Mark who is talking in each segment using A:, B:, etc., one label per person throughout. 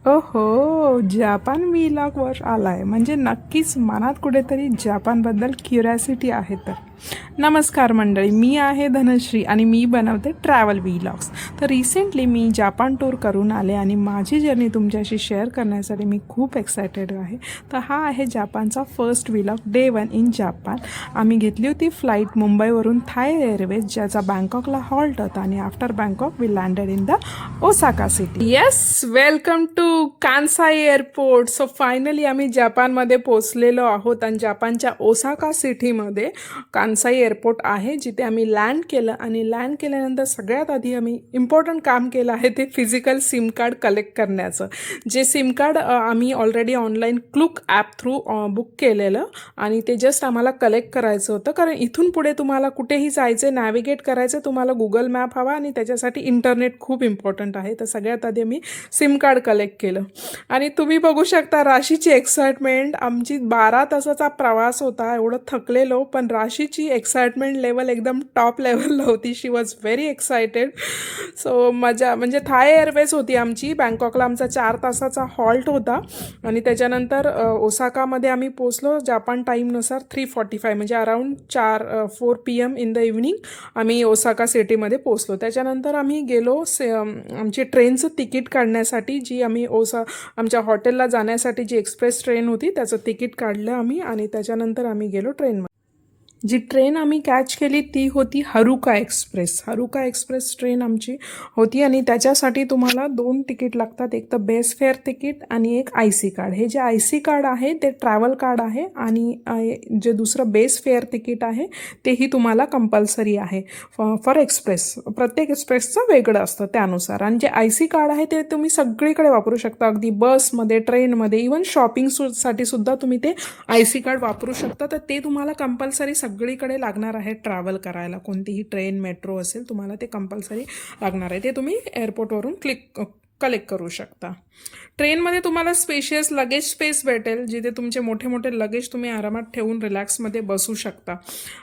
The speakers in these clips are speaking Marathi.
A: ओहो, जपान व्लॉगवर आलाय म्हणजे नक्कीच मनात कुठेतरी जपानबद्दल क्युरियासिटी आहे. तर नमस्कार मंडळी, मी आहे धनश्री आणि मी बनवते ट्रॅव्हल व्लॉग्स. तर रिसेंटली मी जपान टूर करून आले आणि माझी जर्नी तुमच्याशी शेअर करण्यासाठी मी खूप एक्सायटेड आहे. तर हा आहे जपानचा first vlog, day 1 in Japan. आम्ही घेतली होती फ्लाईट मुंबईवरून थाय एअरवेज, ज्याचा बँकॉकला हॉल्ट होता आणि after Bangkok we landed in the Osaka city. Yes, welcome to Kansai airport. So finally आम्ही जपानमध्ये पोचलेलो आहोत आणि जपानच्या ओसाका सिटीमध्ये कान्साई एअरपोर्ट आहे, जिथे आम्ही लँड केलं. आणि लँड केल्यानंतर सगळ्यात आधी आम्ही इम्पॉर्टंट काम केलं आहे ते फिजिकल सिम कार्ड कलेक्ट करण्याचं. जे सिम कार्ड आम्ही already online Klook app through book केलेलं आणि ते जस्ट आम्हाला कलेक्ट करायचं होतं, कारण इथून पुढे तुम्हाला कुठेही जायचं, नॅव्हिगेट करायचं, तुम्हाला गुगल मॅप हवा आणि त्याच्यासाठी इंटरनेट खूप इम्पॉर्टंट आहे. तर सगळ्यात आधी आम्ही सिम कार्ड कलेक्ट केलं आणि तुम्ही बघू शकता राशीची एक्साइटमेंट. आमची 12 तासाचा प्रवास होता, एवढं थकलेलो, पण राशीची एक्साइटमेंट लेवल एकदम टॉप लेवलला होती. शी वॉज व्हेरी एक्सायटेड. सो मजा म्हणजे थाय एअरवेज होती आमची. बँकॉकला आमचा 4 तासाचा हॉल्ट होता आणि त्याच्यानंतर ओसाकामध्ये आम्ही पोचलो जापान टाईमनुसार 3:45 म्हणजे around 4 PM in the evening आम्ही ओसाका सिटीमध्ये पोचलो. त्याच्यानंतर आम्ही गेलो आमची ट्रेनचं तिकीट काढण्यासाठी, जी आम्ही आमच्या हॉटेलला जाण्यासाठी जी एक्सप्रेस ट्रेन होती त्याचं तिकीट काढलं आम्ही आणि त्याच्यानंतर आम्ही गेलो ट्रेनमध्ये. जी ट्रेन आम्ही कॅच केली ती होती Haruka express. Haruka express train आमची होती आणि त्याच्यासाठी तुम्हाला 2 तिकीट लागतात, एक तर बेस फेअर तिकीट आणि एक IC कार्ड. हे जे IC कार्ड आहे ते ट्रॅव्हल कार्ड आहे आणि जे दुसरं बेस फेअर तिकीट आहे तेही तुम्हाला कंपल्सरी आहे फॉर एक्सप्रेस. प्रत्येक एक्सप्रेसचं वेगळं असतं त्यानुसार. आणि जे IC कार्ड आहे ते तुम्ही सगळीकडे वापरू शकता, अगदी बसमध्ये, ट्रेनमध्ये, इवन शॉपिंगसाठी सुद्धा तुम्ही ते IC कार्ड वापरू शकता. तर ते तुम्हाला कंपल्सरी सगळीकडे लागणार आहे ट्रॅव्हल करायला. कोणतीही ट्रेन, मेट्रो असेल, तुम्हाला ते कंपल्सरी लागणार आहे. ते तुम्ही एअरपोर्टवरून कलेक्ट करू शकता. ट्रेनमध्ये तुम्हाला स्पेशियस लगेज स्पेस भेटेल, जिथे तुमचे मोठे मोठे लगेज तुम्ही आरामात ठेवून रिलॅक्समध्ये बसू शकता.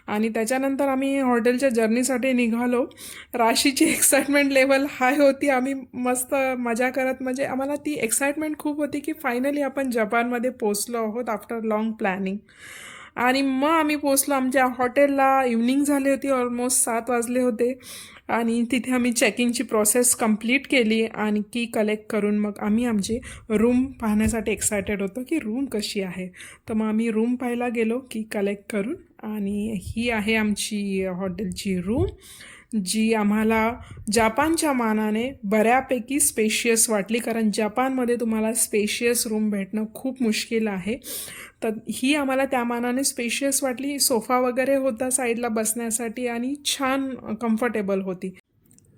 A: आणि त्याच्यानंतर आम्ही हॉटेलच्या जर्नीसाठी निघालो. राशीची एक्साइटमेंट लेवल हाय होती. आम्ही मस्त मजा करत, म्हणजे आम्हाला ती एक्साइटमेंट खूप होती की फायनली आपण जपानमध्ये पोचलो आहोत आफ्टर लॉंग प्लॅनिंग. आणि मग आम्ही पोचलो आमच्या हॉटेलला. इव्हनिंग झाली होती, ऑलमोस्ट 7 वाजले होते आणि तिथे आम्ही चेकिंगची प्रोसेस कंप्लीट केली आणि की कलेक्ट करून मग आम्ही आमची रूम पाहण्यासाठी एक्सायटेड होतो की रूम कशी आहे. तर मग आम्ही रूम पाहायला गेलो की कलेक्ट करून. आणि ही आहे आमची हॉटेलची रूम, जी आम्हाला जपानच्या मानाने बऱ्यापैकी स्पेशियस वाटली, कारण जपानमध्ये तुम्हाला स्पेशियस रूम भेटणं खूप मुश्किल आहे. तर ही आम्हाला त्या मानाने स्पेशियस वाटली. सोफा वगैरे होता साईडला बसण्यासाठी आणि छान कम्फर्टेबल होती.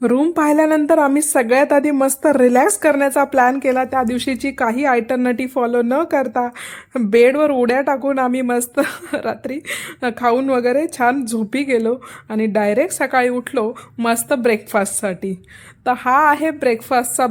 A: रूम पाहिल्यानंतर आम्ही सगळ्यात आधी मस्त रिलॅक्स करण्याचा प्लॅन केला. त्या दिवशीची काही अल्टरनेटिव्ह फॉलो न करता बेडवर उड्या टाकून आम्ही मस्त रात्री खाऊन वगैरे छान झोपी गेलो आणि डायरेक्ट सकाळी उठलो मस्त ब्रेकफास्टसाठी. तर हा आहे ब्रेकफास्टचा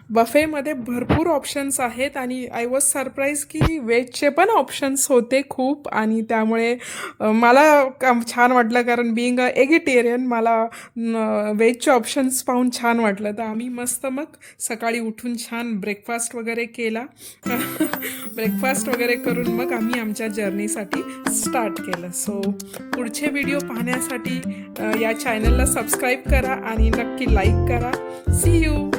A: बफेमध्ये भरपूर ऑप्शन्स आहेत आणि आय वॉज सरप्राईज की व्हेजचे पण ऑप्शन्स होते खूप. आणि त्यामुळे मला छान वाटलं, कारण बिईंग अ एगिटेरियन मला व्हेजचे ऑप्शन्स पाहून छान वाटलं. तर आम्ही मस्त मग सकाळी उठून छान ब्रेकफास्ट वगैरे केला. ब्रेकफास्ट वगैरे करून मग आम्ही आमच्या जर्नीसाठी स्टार्ट केलं. सो पुढचे व्हिडिओ पाहण्यासाठी या चॅनलला सबस्क्राईब करा आणि नक्की लाईक करा. See you.